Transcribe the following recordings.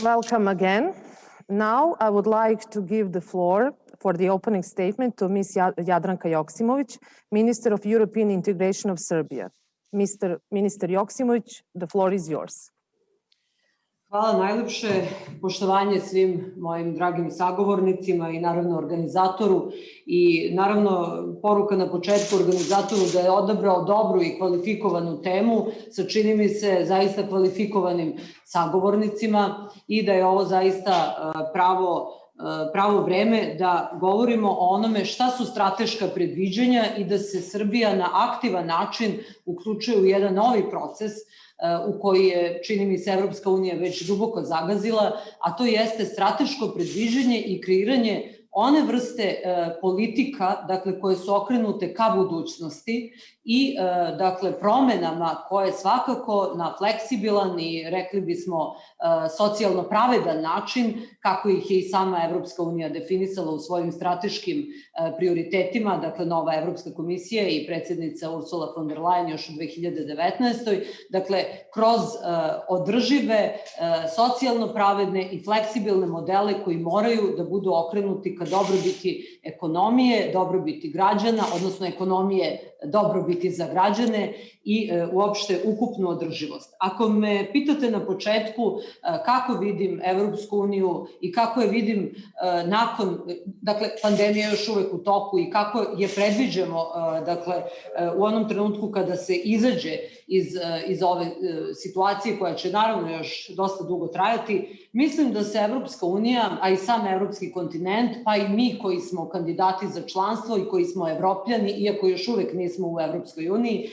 Welcome again. Now I would like to give the floor for the opening statement to Ms. Jadranka Joksimovic, Minister of European Integration of Serbia. Minister Joksimovic, the floor is yours. Hvala najlepše, poštovanje svim mojim dragim sagovornicima i naravno organizatoru i naravno poruka na početku organizatoru da je odabrao dobru i kvalifikovanu temu sa, čini mi se, zaista kvalifikovanim sagovornicima i da je ovo zaista pravo vreme da govorimo o onome šta su strateška predviđanja i da se Srbija na aktivan način uključuje u jedan novi proces u koji je, čini mi se, Evropska unija već duboko zagazila, a to jeste strateško predviđanje i kreiranje one vrste politika, dakle, koje su okrenute ka budućnosti i, dakle, promenama koje svakako na fleksibilan i, rekli bismo, socijalno pravedan način, kako ih je i sama Evropska unija definisala u svojim strateškim prioritetima, dakle, nova Evropska komisija i predsjednica Ursula von der Leyen još u 2019. Dakle, kroz održive, socijalno pravedne i fleksibilne modele koji moraju da budu okrenuti ka dobrobiti ekonomije, dobrobiti građana, odnosno ekonomije dobrobiti za građane i uopšte ukupnu održivost. Ako me pitate na početku kako vidim Evropsku uniju i kako je vidim nakon, dakle, pandemija je još uvek u toku i kako je predviđamo, dakle, u onom trenutku kada se izađe iz ove situacije koja će naravno još dosta dugo trajati, mislim da se Evropska unija, a i sam evropski kontinent, pa i mi koji smo kandidati za članstvo i koji smo Evropljani, iako još uvek nismo u Evropskoj uniji,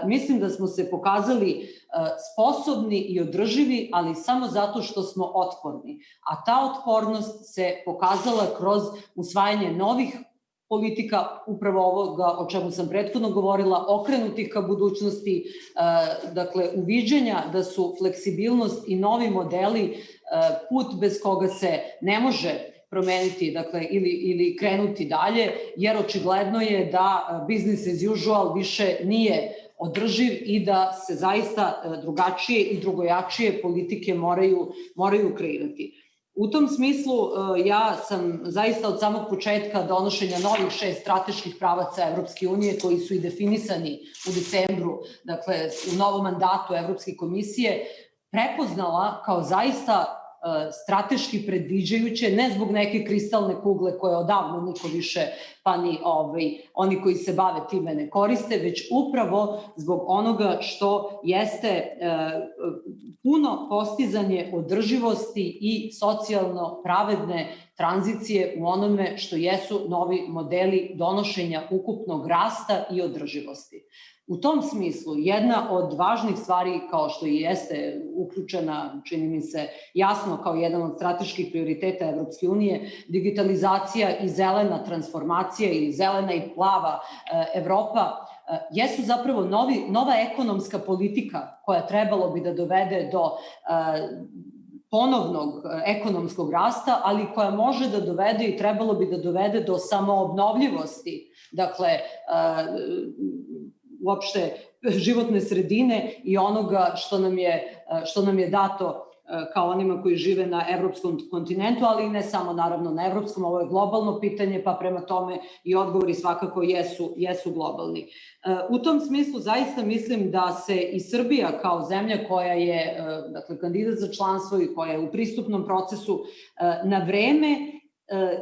mislim da smo se pokazali sposobni i održivi, ali samo zato što smo otporni. A ta otpornost se pokazala kroz usvajanje novih politika, upravo ovoga o čemu sam prethodno govorila, okrenutih ka budućnosti, dakle, uviđenja da su fleksibilnost i novi modeli put bez koga se ne može promeniti, dakle, ili krenuti dalje, jer očigledno je da business as usual više nije održiv i da se zaista drugačije i drugojačije politike moraju kreirati. U tom smislu ja sam zaista od samog početka donošenja novih 6 strateških pravaca Evropske unije koji su i definisani u decembru, dakle, u novom mandatu Evropske komisije, prepoznala kao zaista strateški predviđajuće, ne zbog neke kristalne kugle koje odavno niko više, pa ni oni koji se bave time ne koriste, već upravo zbog onoga što jeste puno postizanje održivosti i socijalno pravedne tranzicije u onome što jesu novi modeli donošenja ukupnog rasta i održivosti. U tom smislu, jedna od važnih stvari, kao što i jeste uključena, čini mi se, jasno kao jedan od strateških prioriteta Evropske unije, digitalizacija i zelena transformacija ili zelena i plava Evropa, jesu zapravo nova ekonomska politika koja trebalo bi da dovede do ponovnog ekonomskog rasta, ali koja može da dovede i trebalo bi da dovede do samoobnovljivosti, dakle, uopšte životne sredine i onoga što nam je dato kao onima koji žive na evropskom kontinentu, ali i ne samo naravno na evropskom, ovo je globalno pitanje, pa prema tome i odgovori svakako jesu globalni. U tom smislu zaista mislim da se i Srbija kao zemlja koja je, dakle, kandidat za članstvo i koja je u pristupnom procesu na vreme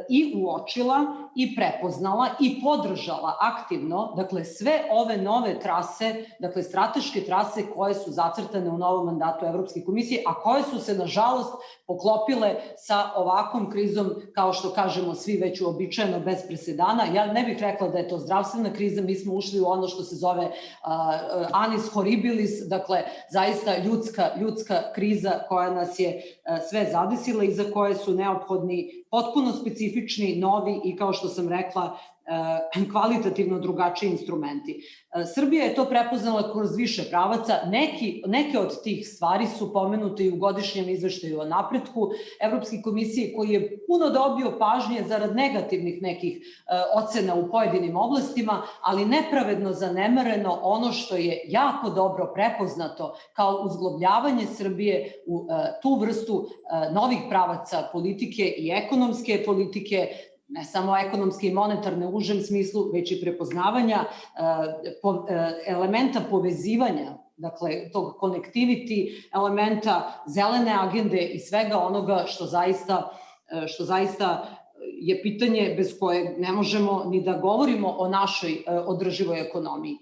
i uočila i prepoznala i podržala aktivno, dakle, sve ove nove trase, dakle, strateške trase koje su zacrtane u novom mandatu Evropske komisije, a koje su se, nažalost, poklopile sa ovakvom krizom, kao što kažemo svi već uobičajeno, bez presedana. Ja ne bih rekla da je to zdravstvena kriza, mi smo ušli u ono što se zove anis horribilis, dakle, zaista ljudska kriza koja nas je sve zadesila i za koje su neophodni potpuno specifični, novi i, kao što sam rekla, kvalitativno drugačiji instrumenti. Srbija je to prepoznala kroz više pravaca. Neke od tih stvari su pomenute i u godišnjem izveštaju o napretku Evropske komisije, koji je puno dobio pažnje zarad negativnih nekih ocena u pojedinim oblastima, ali nepravedno zanemareno ono što je jako dobro prepoznato kao uzglobljavanje Srbije u tu vrstu novih pravaca politike i ekonomske politike, ne samo ekonomske i monetarne u užem smislu, već i prepoznavanja elementa povezivanja, dakle, tog connectivity elementa, zelene agende i svega onoga što zaista je pitanje bez kojeg ne možemo ni da govorimo o našoj održivoj ekonomiji.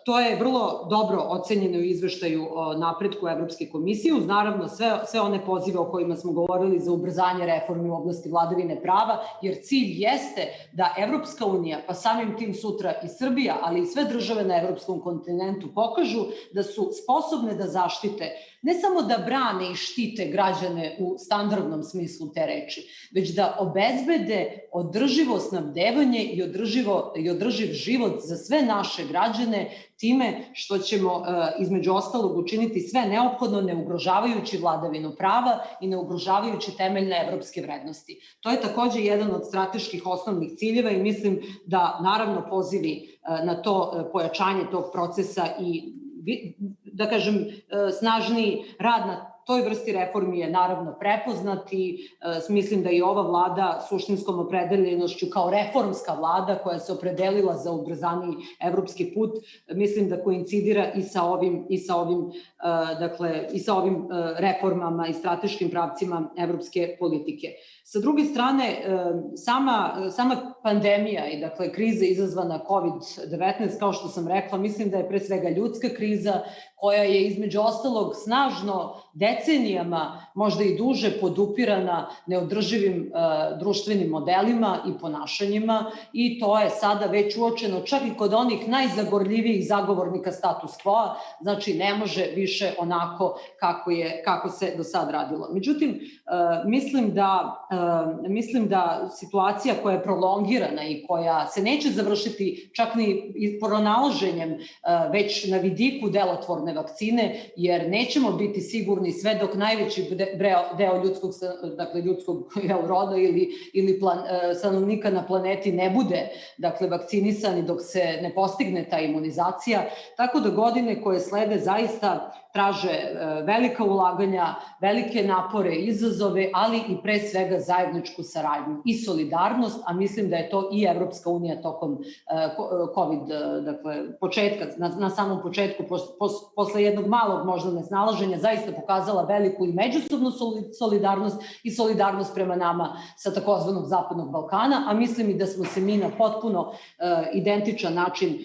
To je vrlo dobro ocenjeno u izveštaju o napretku Evropske komisije, uz naravno sve one pozive o kojima smo govorili za ubrzanje reformi u oblasti vladavine prava, jer cilj jeste da Evropska unija, pa samim tim sutra i Srbija, ali i sve države na evropskom kontinentu pokažu da su sposobne da zaštite, ne samo da brane i štite građane u standardnom smislu te reči, već da obezbede održivo snabdevanje i održiv život za sve naše građane time što ćemo između ostalog učiniti sve neophodno ne ugrožavajući vladavinu prava i ne ugrožavajući temeljne evropske vrednosti. To je takođe jedan od strateških osnovnih ciljeva i mislim da naravno pozivi na to pojačanje tog procesa i da kažem snažniji rad na toj vrsti reformi je naravno prepoznat i mislim da i ova vlada suštinskom opredeljenošću kao reformska vlada koja se opredelila za ubrzaniji evropski put, mislim da koincidira i sa ovim reformama i strateškim pravcima evropske politike. Sa druge strane, sama pandemija i dakle kriza izazvana COVID-19, kao što sam rekla, mislim da je pre svega ljudska kriza koja je između ostalog snažno decenijama, možda i duže podupirana neodrživim društvenim modelima i ponašanjima i to je sada već uočeno čak i kod onih najzagorljivijih zagovornika status quo, znači ne može više onako kako se do sad radilo. Međutim, mislim da situacija koja je prolongirana i koja se neće završiti čak ni pronalaženjem već na vidiku delotvorne vakcine, jer nećemo biti sigurni sve dok najveći deo ljudskog roda ili stanovnika na planeti ne bude vakcinisan i dok se ne postigne ta imunizacija. Tako da godine koje slede zaista traže velika ulaganja, velike napore, izazove, ali i pre svega zajedničku saradnju i solidarnost, a mislim da je to i Evropska unija tokom COVID, početka, na samom početku, posle jednog malog možda nesnalaženja, zaista pokazala veliku i međusobnu solidarnost i solidarnost prema nama sa takozvanog Zapadnog Balkana, a mislim i da smo se mi na potpuno identičan način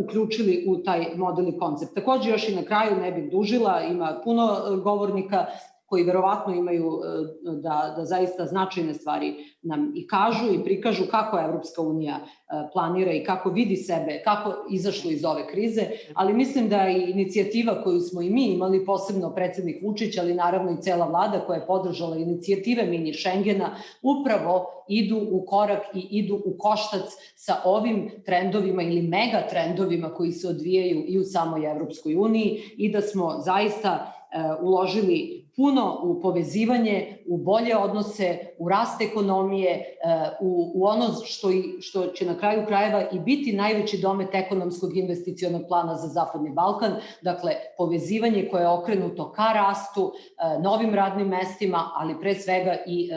uključili u taj model i koncept. Takođe, još i na kraju, ne bih dužila, ima puno govornika koji verovatno imaju da zaista značajne stvari nam i kažu i prikažu kako Evropska unija planira i kako vidi sebe, kako izašlo iz ove krize, ali mislim da i inicijativa koju smo i mi imali, posebno predsednik Vučić, ali naravno i cela vlada koja je podržala inicijative mini Šengena, upravo idu u korak i idu u koštac sa ovim trendovima ili mega trendovima koji se odvijaju i u samoj Evropskoj uniji i da smo zaista uložili puno u povezivanje, u bolje odnose, u rast ekonomije, u ono što će na kraju krajeva i biti najveći domet ekonomskog investicionog plana za Zapadni Balkan, dakle povezivanje koje je okrenuto ka rastu, novim radnim mestima, ali pre svega i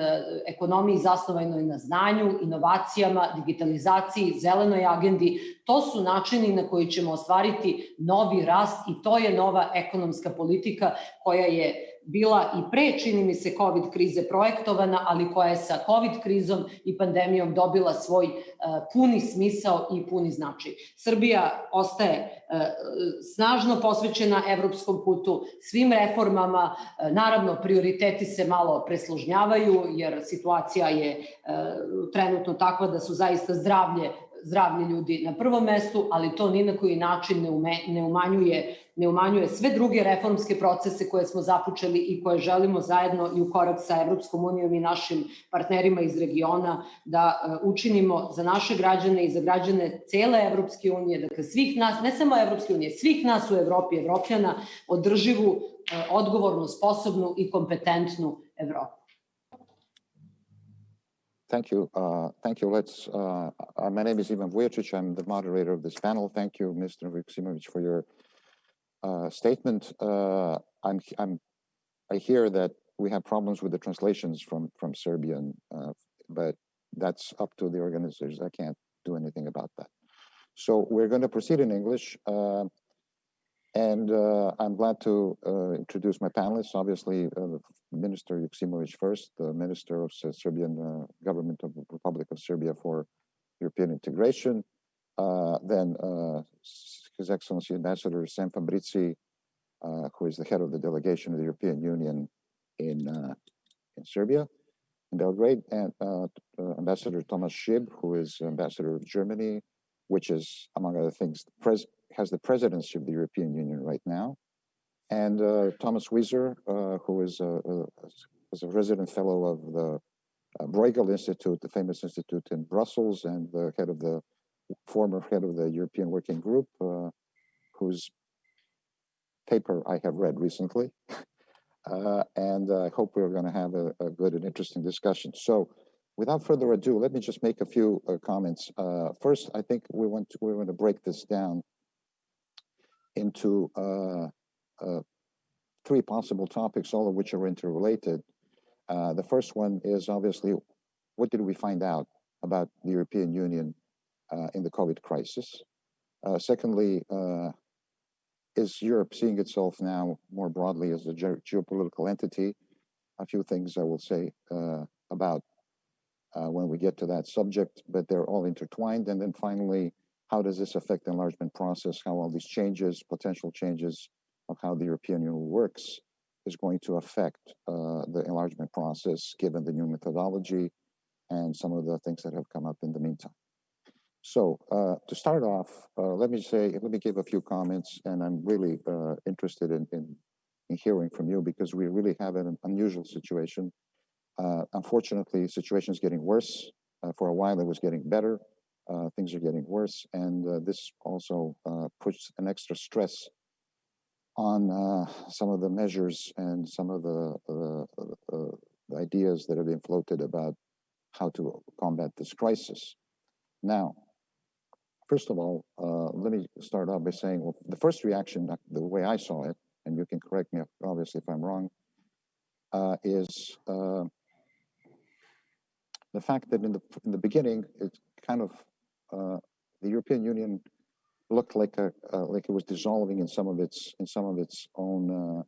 ekonomiji zasnovanoj na znanju, inovacijama, digitalizaciji, zelenoj agendi. To su načini na koji ćemo ostvariti novi rast i to je nova ekonomska politika koja je bila i pre, čini mi se, COVID krize projektovana, ali koja je sa COVID krizom i pandemijom dobila svoj puni smisao i puni značaj. Srbija ostaje snažno posvećena evropskom putu, svim reformama, naravno prioriteti se malo presložnjavaju jer situacija je trenutno takva da su zaista zdravlje zdravlje ljudi na prvom mestu, ali to ni na koji način ne umanjuje sve druge reformske procese koje smo započeli i koje želimo zajedno i u korak sa Evropskom unijom i našim partnerima iz regiona da učinimo za naše građane i za građane cele Evropske unije, dakle svih nas, ne samo Evropske unije, svih nas u Evropi, Evropljana, održivu, odgovornu, sposobnu i kompetentnu Evropu. Thank you. Thank you. My name is Vujacic. I'm the moderator of this panel. Thank you, Mr. Joksimovic, for your statement. I hear that we have problems with the translations from Serbian, but that's up to the organizers. I can't do anything about that. So we're going to proceed in English. And I'm glad to introduce my panelists. Obviously, Minister Joksimovic first, the Minister of Serbian Government of the Republic of Serbia for European Integration. Then His Excellency Ambassador Sam Fabrizi, who is the head of the delegation of the European Union in Serbia, in Belgrade, and Ambassador Thomas Schieb, who is Ambassador of Germany, which is, among other things, has the presidency of the European Union right now, and Thomas Wieser, who is a resident fellow of the Bruegel Institute, the famous institute in Brussels, and the former head of the European Working Group, whose paper I have read recently, and I hope we're going to have a good and interesting discussion. So, without further ado, let me just make a few comments. First, I think we want to break this down into three possible topics, all of which are interrelated. The first one is obviously, what did we find out about the European Union in the COVID crisis? Secondly, is Europe seeing itself now more broadly as a geopolitical entity? A few things I will say about when we get to that subject, but they're all intertwined. And then finally, how does this affect the enlargement process? How all these changes, potential changes of how the European Union works is going to affect the enlargement process, given the new methodology and some of the things that have come up in the meantime. So to start off, let me give a few comments, and I'm really interested in hearing from you because we really have an unusual situation. Unfortunately, the situation is getting worse. For a while, it was getting better. Things are getting worse, and this also puts an extra stress on some of the measures and some of the ideas that have been floated about how to combat this crisis. Now, first of all, let me start off by saying, well, the first reaction, the way I saw it, and you can correct me, obviously, if I'm wrong, is the fact that in the beginning, it kind of the European Union looked like it was dissolving in some of its own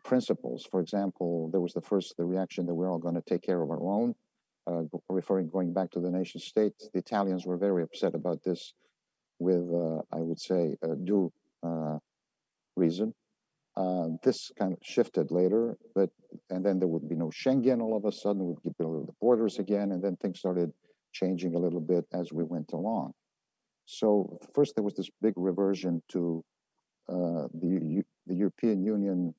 principles. For example, there was the reaction that we're all going to take care of our own, going back to the nation state. The Italians were very upset about this, with I would say due reason. This kind of shifted later, and then there would be no Schengen all of a sudden. We'd get rid of the borders again, and then things started changing a little bit as we went along. So first there was this big reversion to the European Union,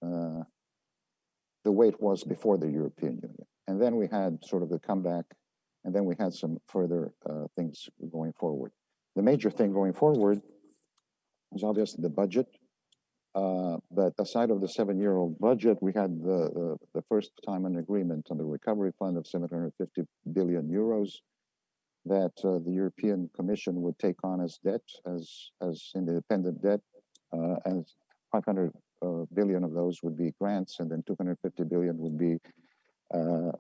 the way it was before the European Union. And then we had sort of the comeback, and then we had some further things going forward. The major thing going forward was obviously the budget. But aside of the 7-year-old budget, we had the first time an agreement on the recovery fund of 750 billion euros that the European Commission would take on as debt, as independent debt, and 500 billion of those would be grants, and then 250 billion would be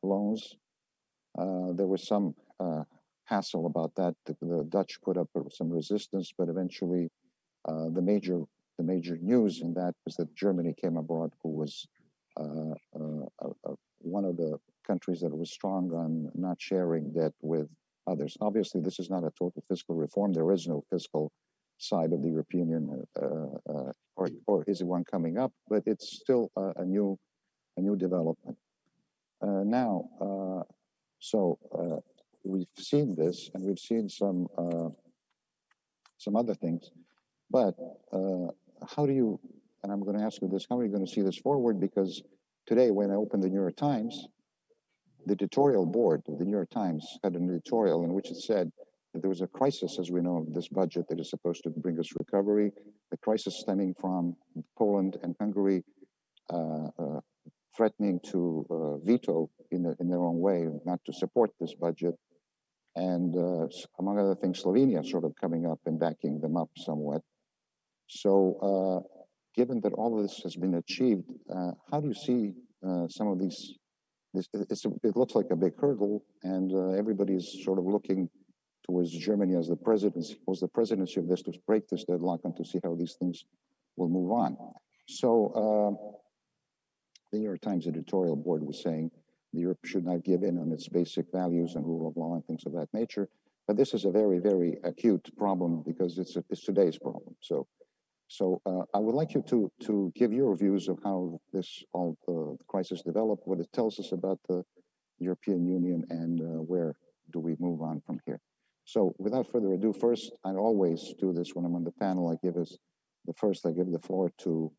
loans. There was some hassle about that. The Dutch put up some resistance, but eventually the major news in that was that Germany came abroad, who was one of the countries that was strong on not sharing debt with others. Obviously, this is not a total fiscal reform. There is no fiscal side of the European Union, or is it one coming up? But it's still a new development. we've seen this, and we've seen some other things. But how do you? And I'm going to ask you this: how are you going to see this forward? Because today, when I opened the New York Times, the editorial board of the New York Times had an editorial in which it said that there was a crisis, as we know, of this budget that is supposed to bring us recovery. The crisis stemming from Poland and Hungary threatening to veto in their own way, not to support this budget. And among other things, Slovenia sort of coming up and backing them up somewhat. So given that all of this has been achieved, how do you see some of these? It looks like a big hurdle, and everybody's sort of looking towards Germany as the presidency of this to break this deadlock and to see how these things will move on. So the New York Times editorial board was saying Europe should not give in on its basic values and rule of law and things of that nature. But this is a very, very acute problem because it's today's problem. So I would like you to give your views of how this all crisis developed, what it tells us about the European Union, and where do we move on from here. So without further ado, first, I always do this when I'm on the panel. I give the floor to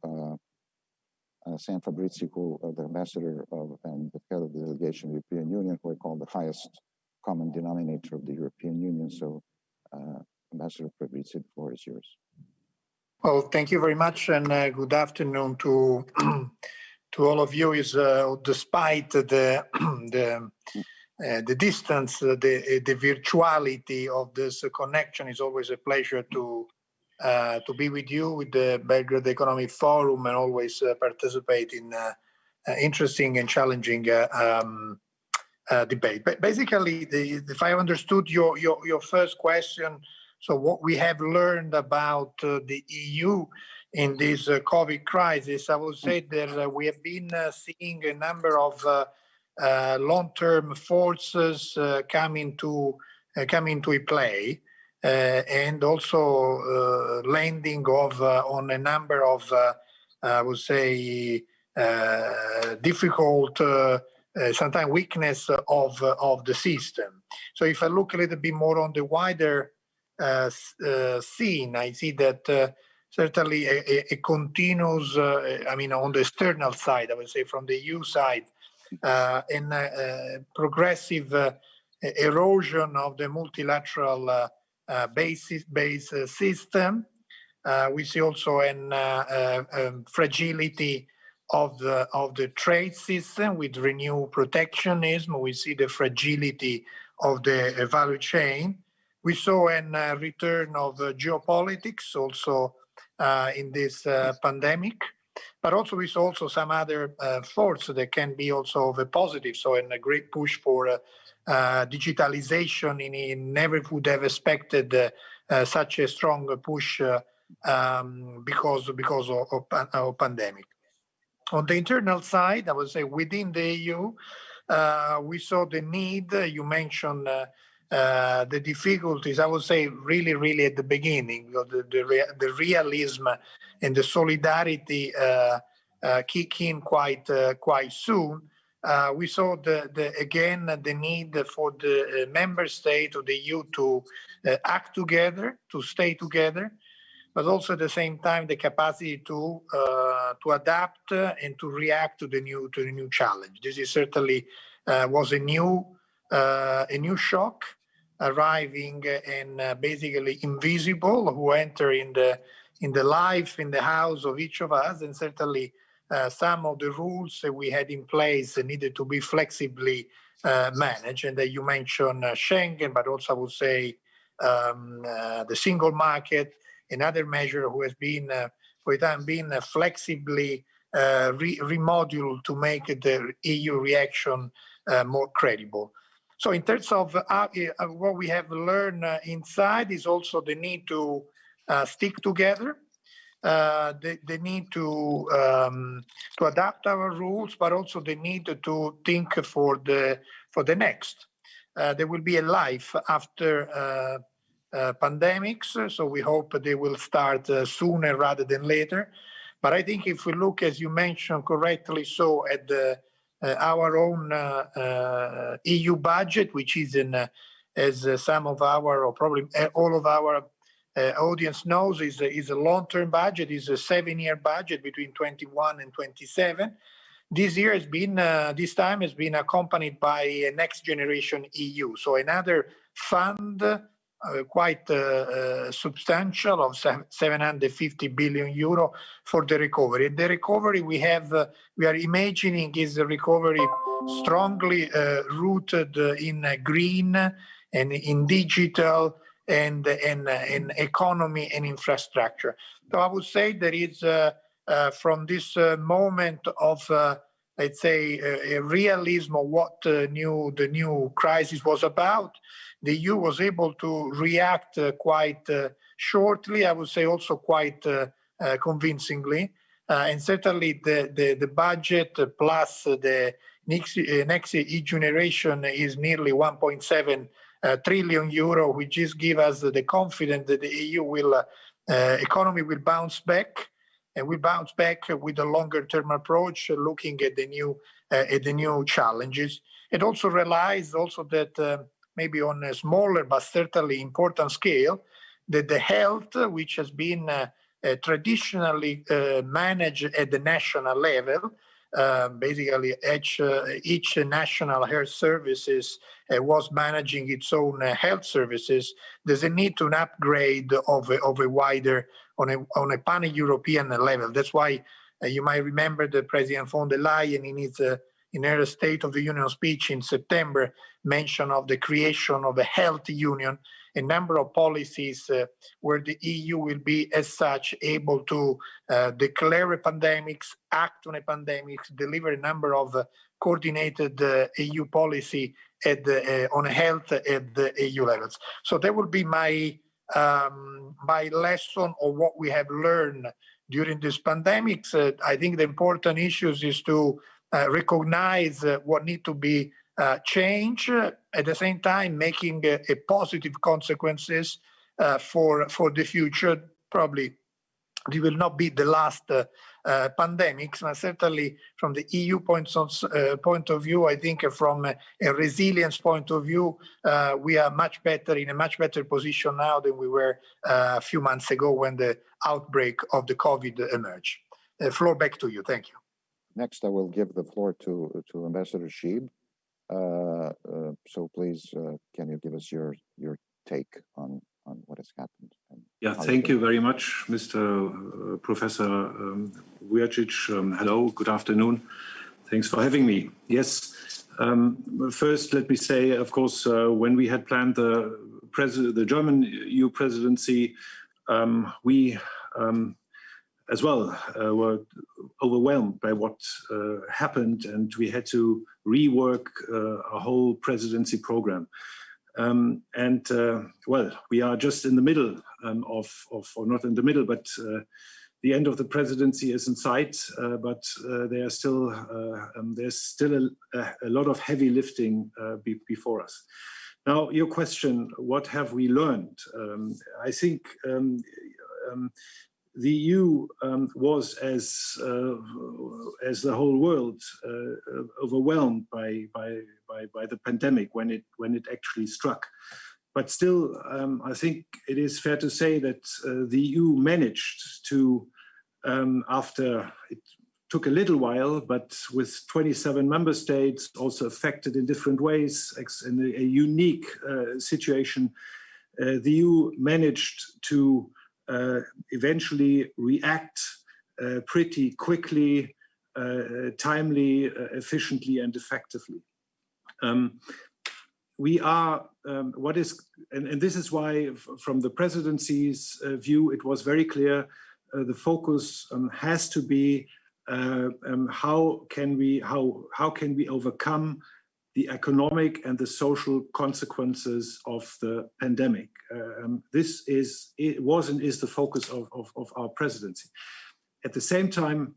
Sam Fabrizi, who the ambassador of and the head of the delegation of the European Union, who I call the highest common denominator of the European Union. So Ambassador Fabrizi, the floor is yours. Well, thank you very much, and good afternoon to to all of you. Is despite the distance, the virtuality of this connection, is always a pleasure to be with you with the Belgrade Economic Forum, and always participate in interesting and challenging debate. But basically, if I understood your first question, so what we have learned about the EU in this COVID crisis, I would say that we have been seeing a number of long-term forces coming to play, and also landing on a number of, I would say, difficult, sometimes weakness of the system. So if I look a little bit more on the wider scene, I see that certainly a continuous, on the external side, I would say from the EU side, and progressive erosion of the multilateral base system. We see also an fragility of the trade system with renewed protectionism. We see the fragility of the value chain. We saw a return of geopolitics also in this pandemic, but also we saw also some other forces that can be also of a positive. So in a great push for digitalization, never would have expected such a strong push because of pandemic. On the internal side, I would say within the EU, we saw the need. You mentioned the difficulties. I would say really at the beginning, the realism and the solidarity kick in quite soon. We saw again the need for the member state of the EU to act together, to stay together, but also at the same time the capacity to adapt and to react to the new challenge. This is certainly was a new shock arriving and basically invisible, who enter in the life, in the house of each of us, and certainly some of the rules that we had in place needed to be flexibly managed. And that you mentioned Schengen, but also I would say the single market, another measure who has been for the time being flexibly remodeled to make the EU reaction more credible. So in terms of what we have learned inside is also the need to stick together, the need to adapt our rules, but also the need to think for the next. There will be a life after pandemics, so we hope they will start sooner rather than later. But I think if we look, as you mentioned correctly, at our own EU budget, which is in as some of our, or probably all of our audience knows, is a long-term budget, is a 7-year budget between 21 and 27. This year has been, this time has been accompanied by a Next Generation EU, so another fund quite substantial of 750 billion euro for the recovery. The recovery we are imagining is a recovery strongly rooted in green and in digital and in economy and infrastructure. So I would say there is from this moment of let's say a realism of what the new crisis was about, the EU was able to react quite shortly, I would say also quite convincingly, and certainly the budget plus the next EU generation is nearly 1.7 trillion euro, which just give us the confidence that the EU will economy will bounce back. And we bounce back with a longer-term approach, looking at the new challenges. It also realized also that maybe on a smaller but certainly important scale, that the health, which has been traditionally managed at the national level, basically each national health services was managing its own health services. There's a need to an upgrade of a wider on a pan-European level. That's why you might remember that President von der Leyen in her State of the Union speech in September mentioned of the creation of a health union, a number of policies where the EU will be as such able to declare a pandemic, act on a pandemic, deliver a number of coordinated EU policy on health at the EU levels. So that will be my lesson of what we have learned during this pandemic. I think the important issues is to recognize what need to be changed, at the same time making a positive consequences for the future. Probably it will not be the last pandemics, but certainly from the EU point of view, I think from a resilience point of view, we are much better in a much better position now than we were a few months ago when the outbreak of the COVID emerged. Floor back to you. Thank you. Next, I will give the floor to Ambassador Schieb. So please, can you give us your take on what has happened? Yeah, thank you very much, Mr. Professor Vujacic. Hello, good afternoon. Thanks for having me. Yes, first let me say, of course, when we had planned the German EU presidency, we as well were overwhelmed by what happened, and we had to rework a whole presidency program. Well, we are just in the middle or not in the middle, but the end of the presidency is in sight, but there's still a lot of heavy lifting before us. Now, your question, what have we learned? I think the EU was, as the whole world, overwhelmed by the pandemic when it actually struck. But still, I think it is fair to say that the EU managed to, after it took a little while, but with 27 member states also affected in different ways, in a unique situation, the EU managed to eventually react pretty quickly, timely, efficiently, and effectively. We are, and this is why, from the presidency's view, it was very clear the focus has to be how can we overcome the economic and the social consequences of the pandemic. It was and is the focus of our presidency. At the same time,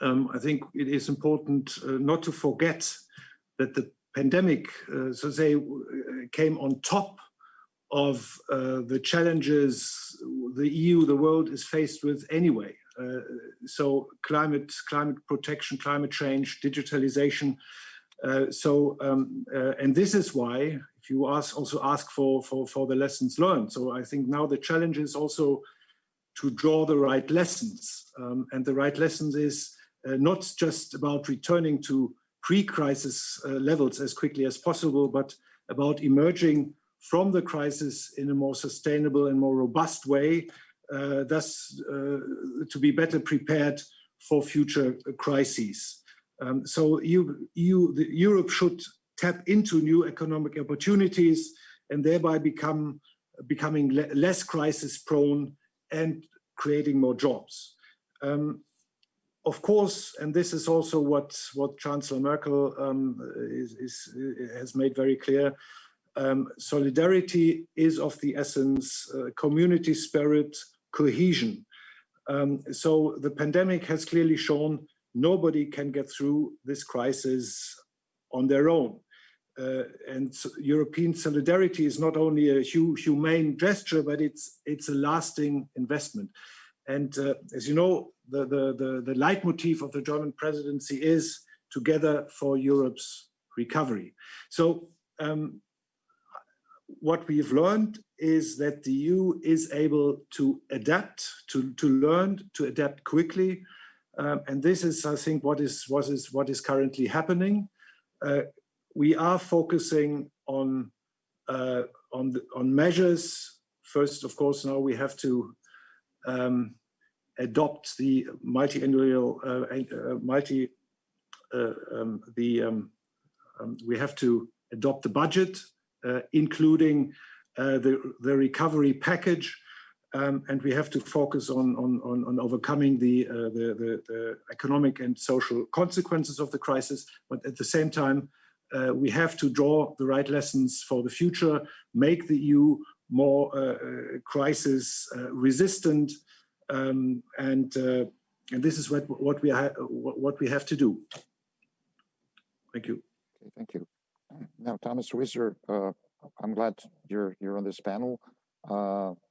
I think it is important not to forget that the pandemic, so to say, came on top of the challenges the EU, the world is faced with anyway. So climate protection, climate change, digitalization. And this is why, if you also ask for the lessons learned. So I think now the challenge is also to draw the right lessons. And the right lessons is not just about returning to pre-crisis levels as quickly as possible, but about emerging from the crisis in a more sustainable and more robust way, thus to be better prepared for future crises. So Europe should tap into new economic opportunities and thereby becoming less crisis prone and creating more jobs. Of course, and this is also what Chancellor Merkel has made very clear, solidarity is of the essence, community spirit, cohesion. So the pandemic has clearly shown nobody can get through this crisis on their own. And European solidarity is not only a humane gesture, but it's a lasting investment. And as you know, the leitmotif of the German presidency is together for Europe's recovery. So what we've learned is that the EU is able to adapt, to learn, to adapt quickly. And this is, I think, what is currently happening. We are focusing on measures. First, of course, now we have to adopt the multi-annual we have to adopt the budget, including the recovery package, and we have to focus on overcoming the economic and social consequences of the crisis. But at the same time, we have to draw the right lessons for the future, make the EU more crisis resistant, and this is what we have to do. Thank you. Okay, thank you. Now, Thomas Wieser, I'm glad you're on this panel.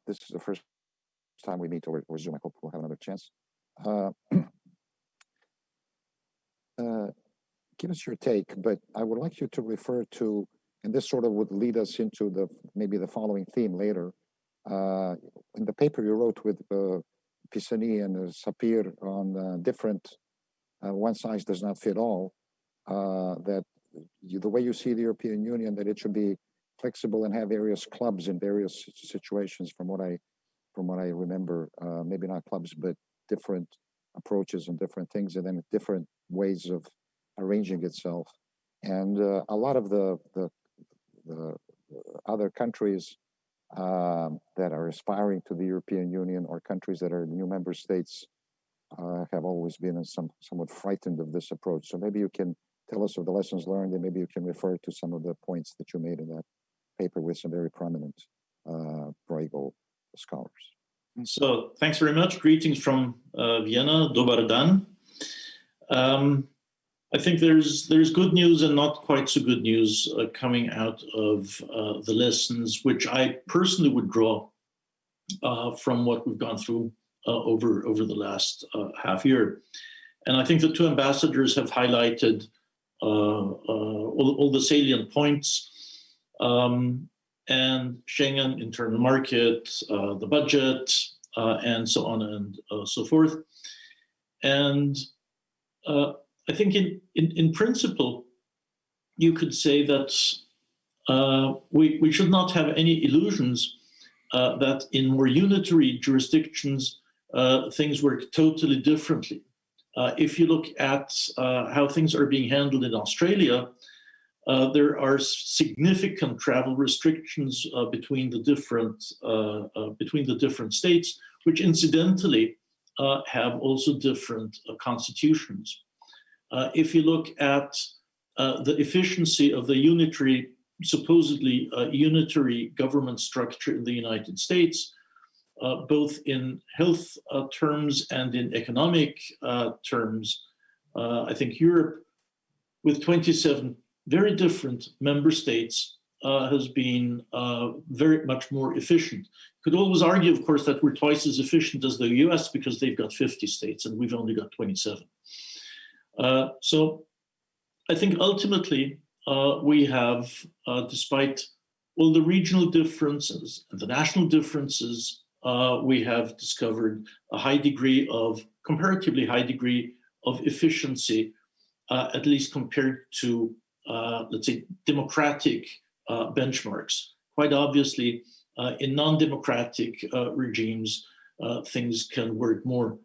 This is the first time we meet over Zoom. I hope we'll have another chance. Give us your take, but I would like you to refer to, and this sort of would lead us into maybe the following theme later. In the paper you wrote with Pisani and Sapir on different, one size does not fit all, that the way you see the European Union, that it should be flexible and have various clubs in various situations, from what I remember, maybe not clubs, but different approaches and different things, and then different ways of arranging itself. And a lot of the other countries that are aspiring to the European Union, or countries that are new member states, have always been somewhat frightened of this approach. So maybe you can tell us of the lessons learned, and maybe you can refer to some of the points that you made in that paper with some very prominent Bruegel scholars. So thanks very much. Greetings from Vienna. Dobar dan. I think there's good news and not quite so good news coming out of the lessons, which I personally would draw from what we've gone through over the last half year. And I think the two ambassadors have highlighted all the salient points, and Schengen, internal market, the budget, and so on and so forth. And I think in principle, you could say that we should not have any illusions that in more unitary jurisdictions, things work totally differently. If you look at how things are being handled in Australia, there are significant travel restrictions between the different states, which incidentally have also different constitutions. If you look at the efficiency of the supposedly unitary government structure in the United States, both in health terms and in economic terms, I think Europe, with 27 very different member states, has been very much more efficient. Could always argue, of course, that we're twice as efficient as the US because they've got 50 states and we've only got 27. So I think ultimately we have, despite well, the regional differences and the national differences, we have discovered a high degree of, comparatively high degree of efficiency, at least compared to, let's say, democratic benchmarks. Quite obviously, in non-democratic regimes, things can work more,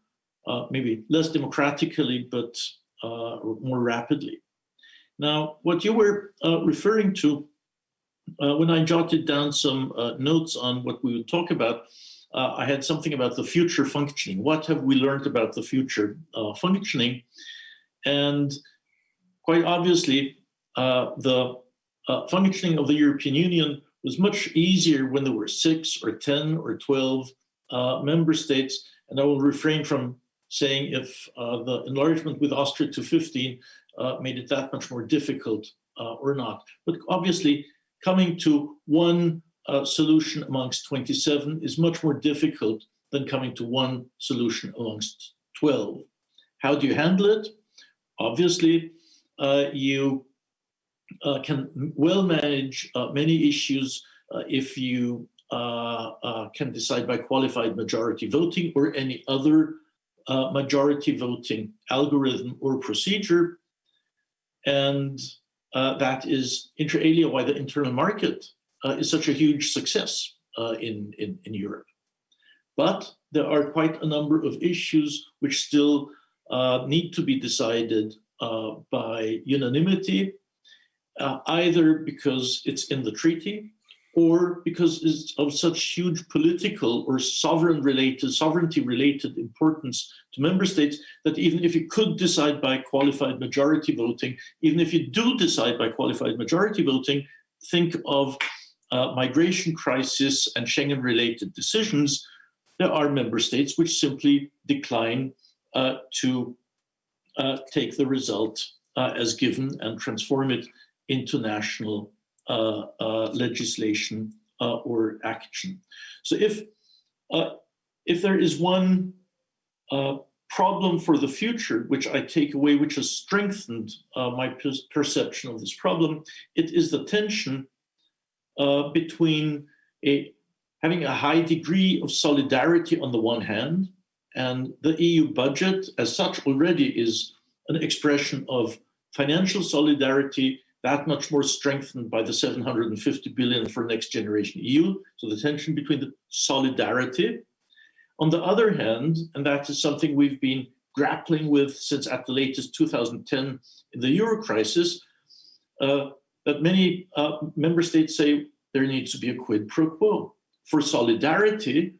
maybe less democratically, but more rapidly. Now, what you were referring to, when I jotted down some notes on what we would talk about, I had something about the future functioning. What have we learned about the future functioning? And quite obviously, the functioning of the European Union was much easier when there were 6 or 10 or 12 member states. And I will refrain from saying if the enlargement with Austria to 15 made it that much more difficult or not. But obviously, coming to one solution amongst 27 is much more difficult than coming to one solution amongst 12. How do you handle it? Obviously, you can well manage many issues if you can decide by qualified majority voting or any other majority voting algorithm or procedure. And that is inter alia why the internal market is such a huge success in Europe. But there are quite a number of issues which still need to be decided by unanimity, either because it's in the treaty or because it's of such huge political or sovereignty-related importance to member states that even if you could decide by qualified majority voting, even if you do decide by qualified majority voting, think of migration crisis and Schengen-related decisions, there are member states which simply decline to take the result as given and transform it into national legislation or action. So if there is one problem for the future, which I take away, which has strengthened my perception of this problem, it is the tension between having a high degree of solidarity on the one hand, and the EU budget as such already is an expression of financial solidarity, that much more strengthened by the 750 billion for Next Generation EU. So the tension between the solidarity. On the other hand, and that is something we've been grappling with since at the latest 2010 in the Euro crisis, that many member states say there needs to be a quid pro quo. For solidarity,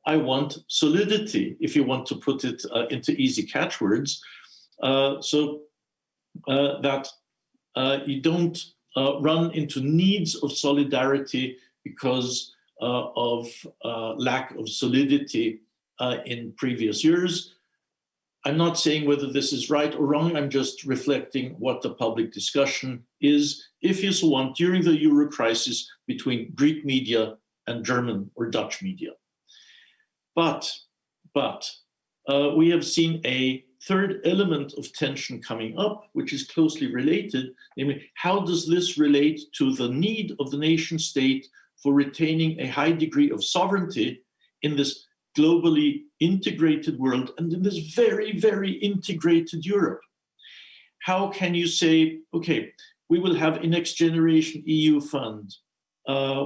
I want solidity, if you want to put it into easy catchwords, so that you don't run into needs of solidarity because of lack of solidity in previous years. I'm not saying whether this is right or wrong, I'm just reflecting what the public discussion is, if you so want, during the Euro crisis between Greek media and German or Dutch media. But we have seen a third element of tension coming up, which is closely related, namely, how does this relate to the need of the nation state for retaining a high degree of sovereignty in this globally integrated world and in this very, very integrated Europe? How can you say, okay, we will have a Next Generation EU fund.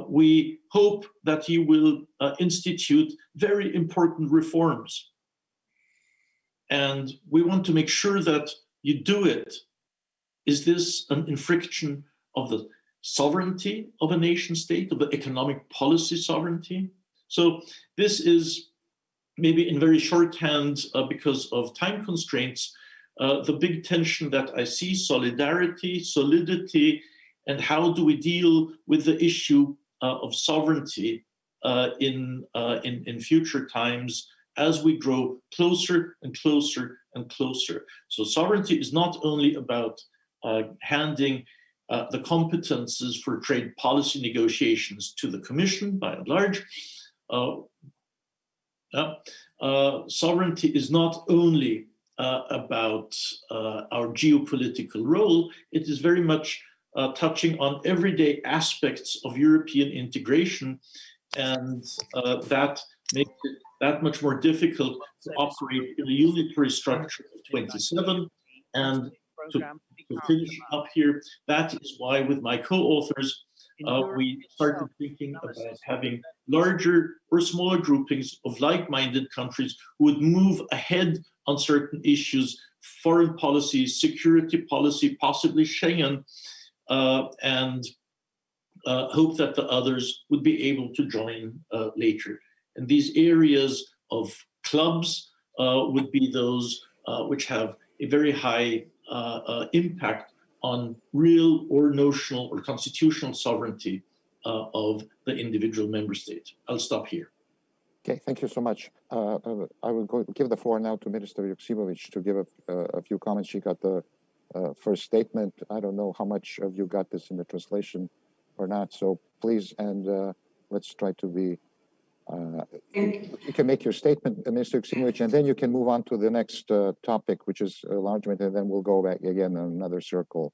We hope that you will institute very important reforms. And we want to make sure that you do it. Is this an infraction of the sovereignty of a nation state, of the economic policy sovereignty? So this is maybe in very shorthand, because of time constraints, the big tension that I see: solidarity, solidity, and how do we deal with the issue of sovereignty in future times as we grow closer and closer and closer. So sovereignty is not only about handing the competences for trade policy negotiations to the Commission, by and large. Sovereignty is not only about our geopolitical role, it is very much touching on everyday aspects of European integration, and that makes it that much more difficult to operate in a unitary structure of 27. And to finish up here, that is why with my co-authors, we started thinking about having larger or smaller groupings of like-minded countries who would move ahead on certain issues, foreign policy, security policy, possibly Schengen, and hope that the others would be able to join later. And these areas of clubs would be those which have a very high impact on real or notional or constitutional sovereignty of the individual member state. I'll stop here. Okay, thank you so much. I will give the floor now to Minister Joksimovic to give a few comments. She got the first statement. I don't know how much of you got this in the translation or not, so please, and let's try to be, you can make your statement, Minister Joksimovic, and then you can move on to the next topic, which is enlargement, and then we'll go back again in another circle,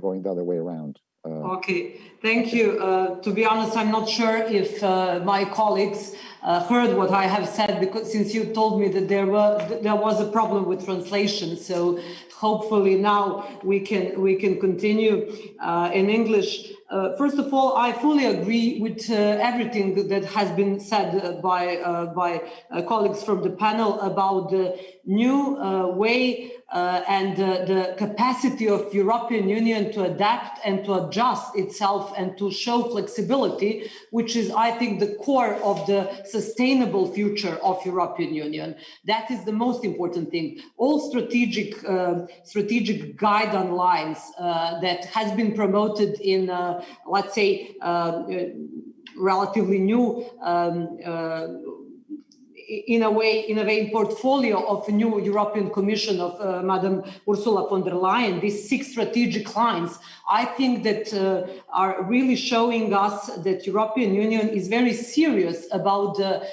going the other way around. Okay, thank you. To be honest, I'm not sure if my colleagues heard what I have said, because since you told me that there was a problem with translation, so hopefully now we can continue in English. First of all, I fully agree with everything that has been said by colleagues from the panel about the new way and the capacity of European Union to adapt and to adjust itself and to show flexibility, which is, I think, the core of the sustainable future of European Union. That is the most important thing. All strategic guidelines that has been promoted in, let's say, relatively new in a way, portfolio of a new European Commission of Madam Ursula von der Leyen, these 6 strategic lines, I think that are really showing us that European Union is very serious about the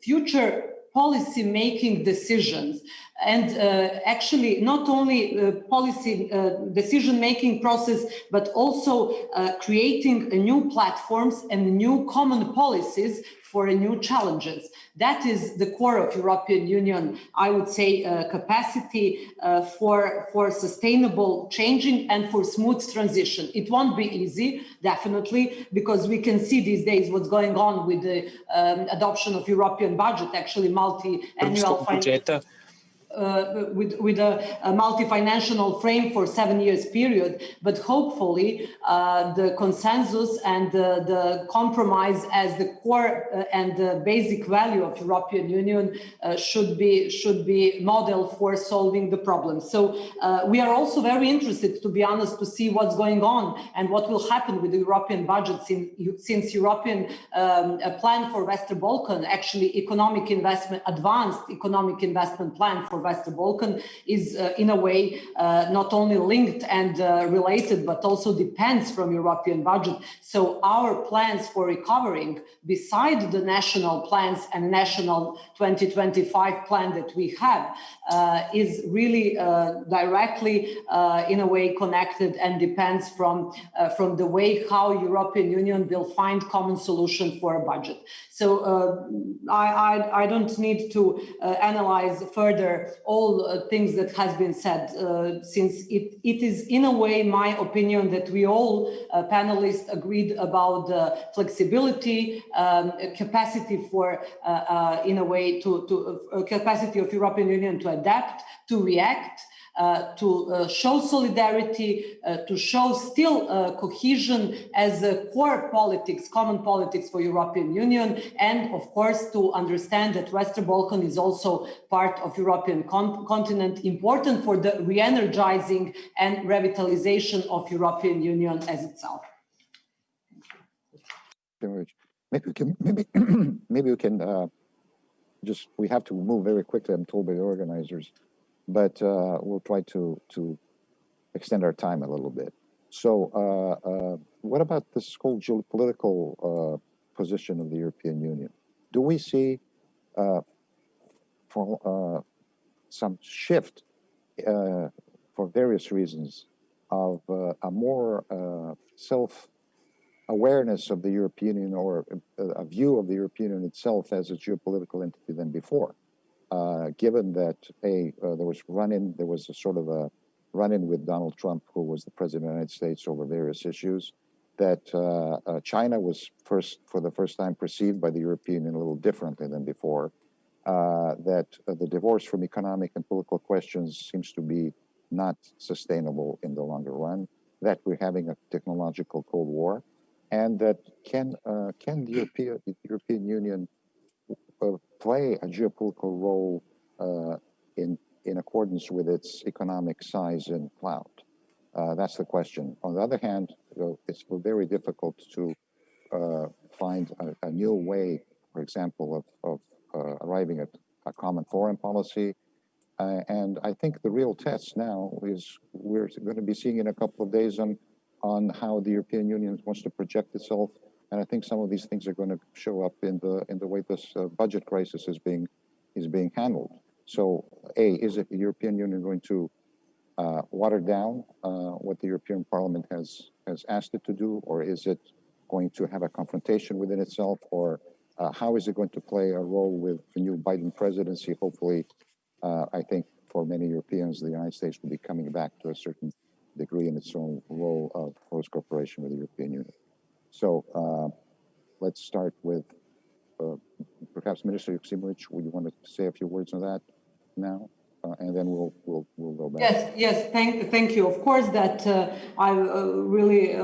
future policy-making decisions. And actually, not only policy decision-making process, but also creating new platforms and new common policies for new challenges. That is the core of European Union, I would say, capacity for sustainable changing and for smooth transition. It won't be easy, definitely, because we can see these days what's going on with the adoption of European budget, actually multi-annual with a multi-financial frame for 7 years period, but hopefully the consensus and the compromise as the core and the basic value of European Union should be model for solving the problem. So we are also very interested, to be honest, to see what's going on and what will happen with the European budget since European plan for Western Balkan, actually economic investment, advanced economic investment plan for Western Balkan is in a way not only linked and related, but also depends from European budget. So our plans for recovering, beside the national plans and national 2025 plan that we have, is really directly in a way connected and depends from the way how European Union will find common solution for a budget. So I don't need to analyze further all things that has been said, since it is in a way my opinion that we all panelists agreed about the flexibility, capacity for in a way to capacity of European Union to adapt, to react, to show solidarity, to show still cohesion as a core politics, common politics for European Union, and of course to understand that Western Balkan is also part of European continent, important for the re-energizing and revitalization of European Union as itself. Maybe we can just, we have to move very quickly, I'm told by the organizers, but we'll try to extend our time a little bit. So what about this whole geopolitical position of the European Union? Do we see some shift for various reasons of a more self-awareness of the European Union, or a view of the European Union itself as a geopolitical entity than before. Given that there was a sort of a run-in with Donald Trump, who was the president of the United States, over various issues, that China was for the first time perceived by the European Union a little differently than before, that the divorce from economic and political questions seems to be not sustainable in the longer run, that we're having a technological Cold War, and that can the European Union play a geopolitical role in accordance with its economic size and clout? That's the question. On the other hand, it's very difficult to find a new way, for example, of arriving at a common foreign policy. And I think the real test now is we're going to be seeing in a couple of days on how the European Union wants to project itself. And I think some of these things are going to show up in the way this budget crisis is being handled. So, is it the European Union going to water down what the European Parliament has asked it to do, or is it going to have a confrontation within itself, or how is it going to play a role with the new Biden presidency? Hopefully, I think for many Europeans, the United States will be coming back to a certain degree in its own role of close cooperation with the European Union. So let's start with perhaps Minister Joksimovic. Would you want to say a few words on that now? And then we'll go back. Yes. Thank you. Of course, that I really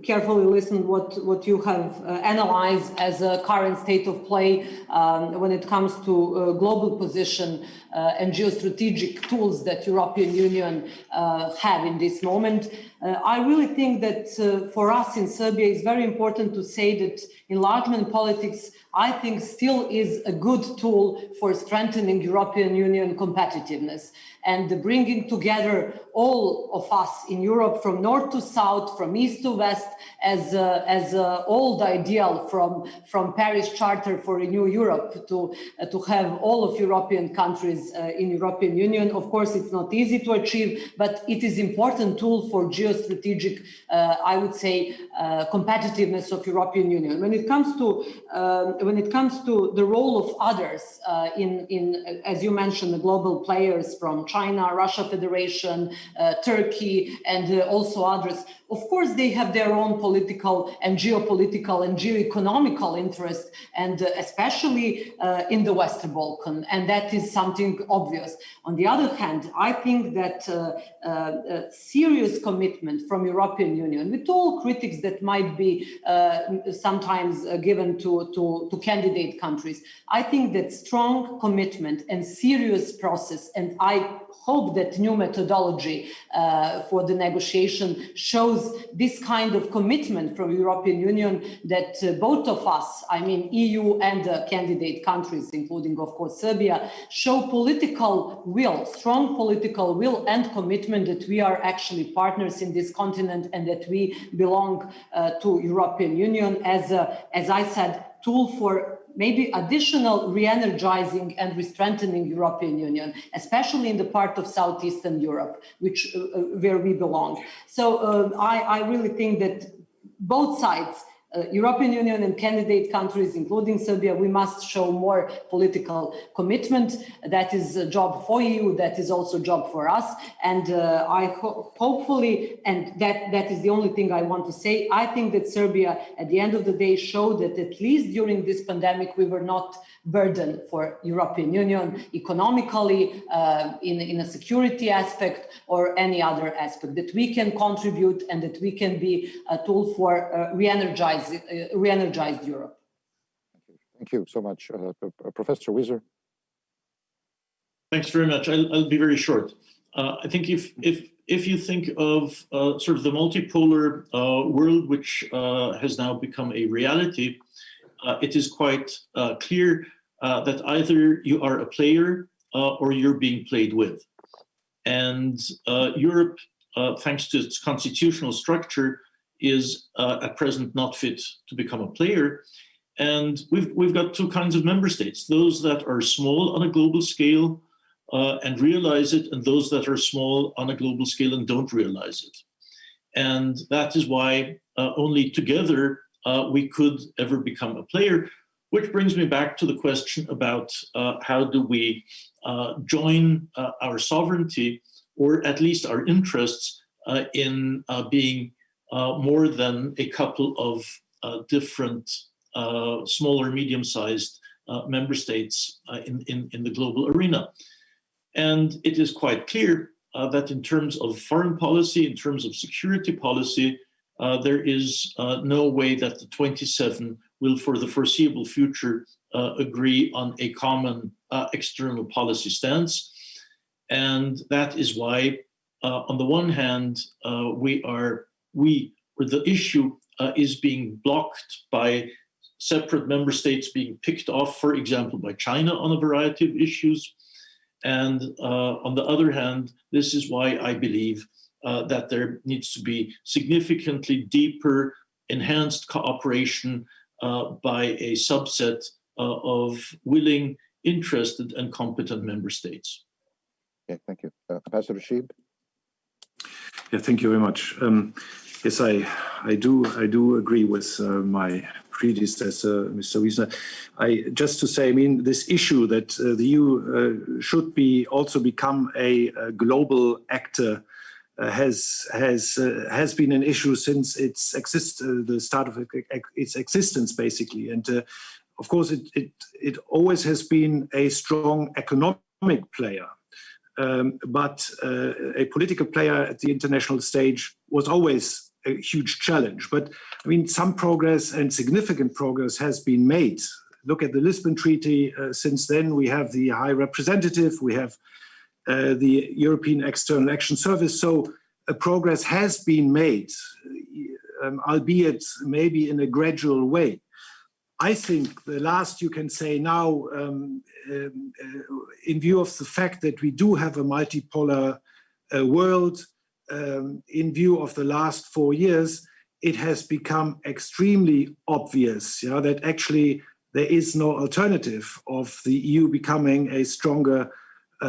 carefully listened what you have analyzed as a current state of play when it comes to global position and geostrategic tools that European Union have in this moment. I really think that for us in Serbia, it's very important to say that enlargement politics, I think, still is a good tool for strengthening European Union competitiveness and bringing together all of us in Europe from north to south, from east to west, as old ideal from Paris Charter for a New Europe to have all of European countries in European Union. Of course, it's not easy to achieve, but it is important tool for geostrategic, I would say, competitiveness of European Union. When it comes to the role of others in as you mentioned, the global players from China, Russia Federation, Turkey, and also others, of course, they have their own political and geopolitical and geoeconomical interest, and especially in the Western Balkan, and that is something obvious. On the other hand, I think that serious commitment from European Union, with all critics that might be sometimes given to candidate countries, I think that strong commitment and serious process, and I hope that new methodology for the negotiation shows this kind of commitment from European Union that both of us, I mean EU and candidate countries, including of course Serbia, show political will, strong political will and commitment that we are actually partners in this continent and that we belong to European Union as I said, tool for maybe additional re-energizing and re-strengthening European Union, especially in the part of Southeastern Europe, which where we belong. So I really think that both sides, European Union and candidate countries, including Serbia, we must show more political commitment. That is a job for EU, that is also a job for us. And I hopefully, and that is the only thing I want to say, I think that Serbia, at the end of the day, showed that at least during this pandemic, we were not burden for European Union economically, in a security aspect or any other aspect, that we can contribute and that we can be a tool for re-energized Europe. Thank you so much. Professor Wieser. Thanks very much. I'll be very short. I think if you think of sort of the multipolar world, which has now become a reality, it is quite clear that either you are a player or you're being played with. And Europe, thanks to its constitutional structure, is at present not fit to become a player. And we've got two kinds of member states, those that are small on a global scale and realize it, and those that are small on a global scale and don't realize it. And that is why only together we could ever become a player, which brings me back to the question about how do we join our sovereignty, or at least our interests, in being more than a couple of different smaller, medium-sized member states in the global arena. And it is quite clear that in terms of foreign policy, in terms of security policy, there is no way that the 27 will, for the foreseeable future, agree on a common external policy stance. And that is why, on the one hand, the issue is being blocked by separate member states being picked off, for example, by China on a variety of issues. And on the other hand, this is why I believe that there needs to be significantly deeper, enhanced cooperation by a subset of willing, interested, and competent member states. Okay, thank you. Ambassador Schieb? Yeah, thank you very much. Yes, I do agree with my predecessor, Mr. Wieser. Just to say, I mean, this issue that the EU should also become a global actor has been an issue since the start of its existence, basically. And of course, it always has been a strong economic player. But a political player at the international stage was always a huge challenge. But I mean, some progress and significant progress has been made. Look at the Lisbon Treaty. Since then, we have the High Representative, we have the European External Action Service. So progress has been made, albeit maybe in a gradual way. I think the last you can say now, in view of the fact that we do have a multipolar world, in view of the last 4 years, it has become extremely obvious that actually there is no alternative of the EU becoming a stronger,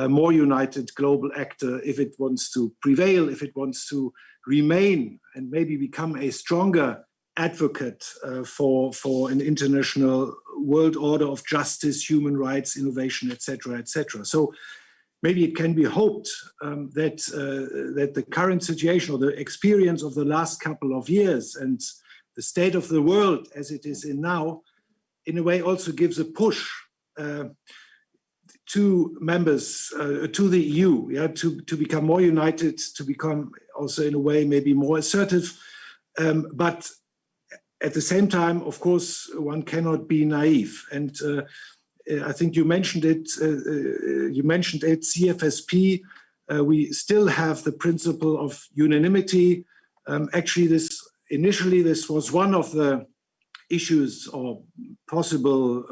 more united global actor if it wants to prevail, if it wants to remain and maybe become a stronger advocate for an international world order of justice, human rights, innovation, etc., etc. So maybe it can be hoped that the current situation or the experience of the last couple of years and the state of the world as it is in now, in a way also gives a push to members, to the EU, to become more united, to become also in a way maybe more assertive. But at the same time, of course, one cannot be naive. And I think you mentioned it. CFSP. We still have the principle of unanimity. Actually, this was one of the issues or possible,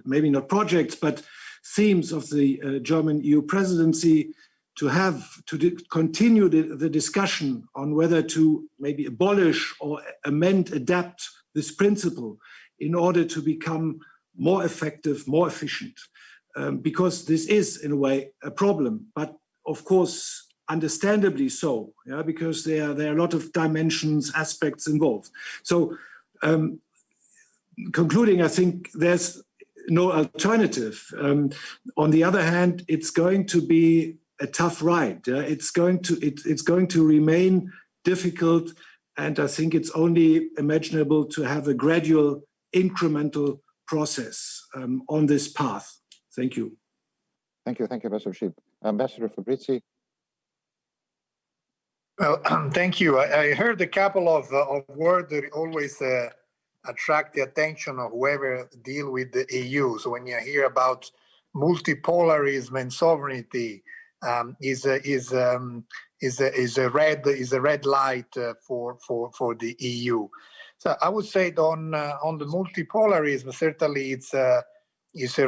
maybe not projects, but themes of the German EU presidency, to continue the discussion on whether to maybe abolish or amend, adapt this principle in order to become more effective, more efficient, because this is in a way a problem, but of course, understandably so, because there are a lot of dimensions, aspects involved. So concluding, I think there's no alternative. On the other hand, it's going to be a tough ride. It's going to remain difficult, and I think it's only imaginable to have a gradual, incremental process on this path. Thank you. Thank you, Ambassador Schieb. Ambassador Fabrizi. Well, thank you. I heard a couple of words that always attract the attention of whoever deal with the EU. So when you hear about multipolarism and sovereignty, is a red light for the EU. So I would say on the multipolarism, certainly it's a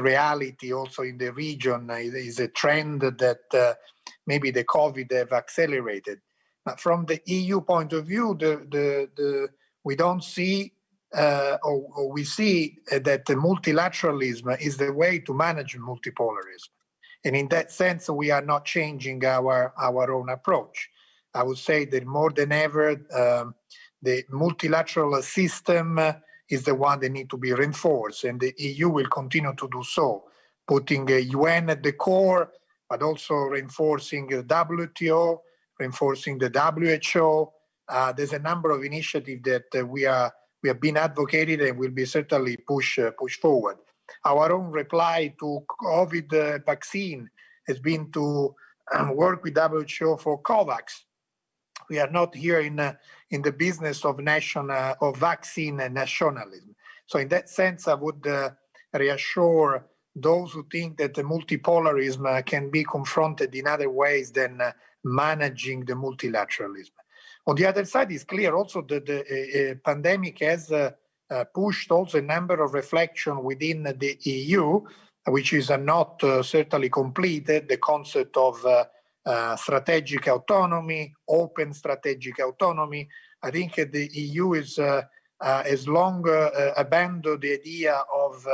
reality also in the region. It is a trend that maybe the COVID have accelerated. But from the EU point of view, we don't see or we see that the multilateralism is the way to manage multipolarism. And in that sense, we are not changing our own approach. I would say that more than ever, the multilateral system is the one that needs to be reinforced, and the EU will continue to do so, putting UN at the core, but also reinforcing the WTO, reinforcing the WHO. There's a number of initiatives that we have been advocated and will be certainly push forward. Our own reply to COVID vaccine has been to work with WHO for COVAX. We are not here in the business of vaccine nationalism. So in that sense, I would reassure those who think that the multipolarism can be confronted in other ways than managing the multilateralism. On the other side, it's clear also that the pandemic has pushed also a number of reflections within the EU, which is not certainly completed, the concept of strategic autonomy, open strategic autonomy. I think the EU has long abandoned the idea of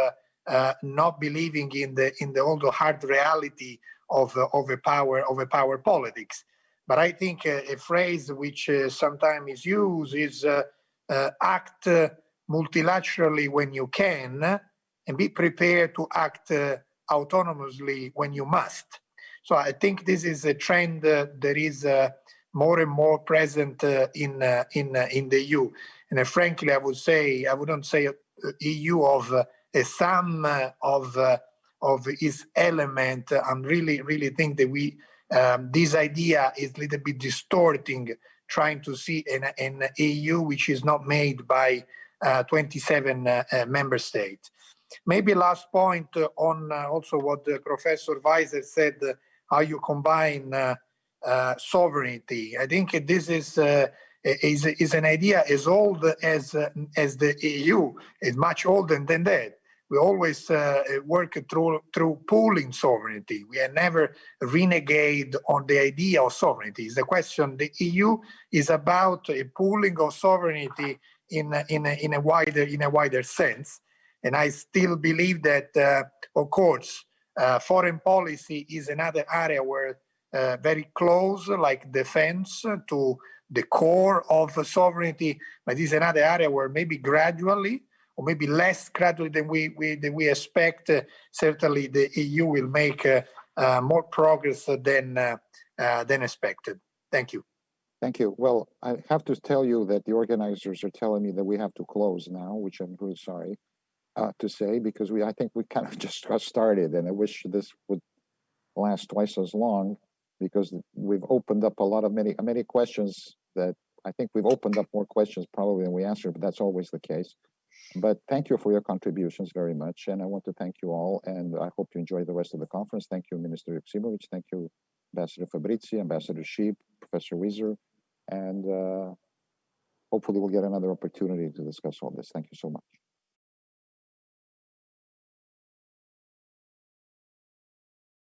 not believing in the although hard reality of a power politics. But I think a phrase which sometimes is used is act multilaterally when you can, and be prepared to act autonomously when you must. So I think this is a trend that is more and more present in the EU. And frankly, I wouldn't say EU of a sum of its element. I really think that this idea is a little bit distorting, trying to see an EU which is not made by 27 member states. Maybe last point on also what Professor Wieser said, how you combine sovereignty. I think this is an idea as old as the EU. It's much older than that. We always work through pooling sovereignty. We are never renegade on the idea of sovereignty. It's the question. The EU is about a pooling of sovereignty in a wider sense. And I still believe that, of course, foreign policy is another area where very close, like defense, to the core of sovereignty, but is another area where maybe gradually, or maybe less gradually than we expect, certainly the EU will make more progress than expected. Thank you. Thank you. Well, I have to tell you that the organizers are telling me that we have to close now, which I'm really sorry to say, because I think we kind of just got started, and I wish this would last twice as long, because we've opened up many questions that I think we've opened up more questions probably than we answered, but that's always the case. But thank you for your contributions very much, and I want to thank you all, and I hope you enjoy the rest of the conference. Thank you, Minister Joksimovic. Thank you, Ambassador Fabrizi, Ambassador Schieb, Professor Wieser, and hopefully we'll get another opportunity to discuss all this. Thank you so much.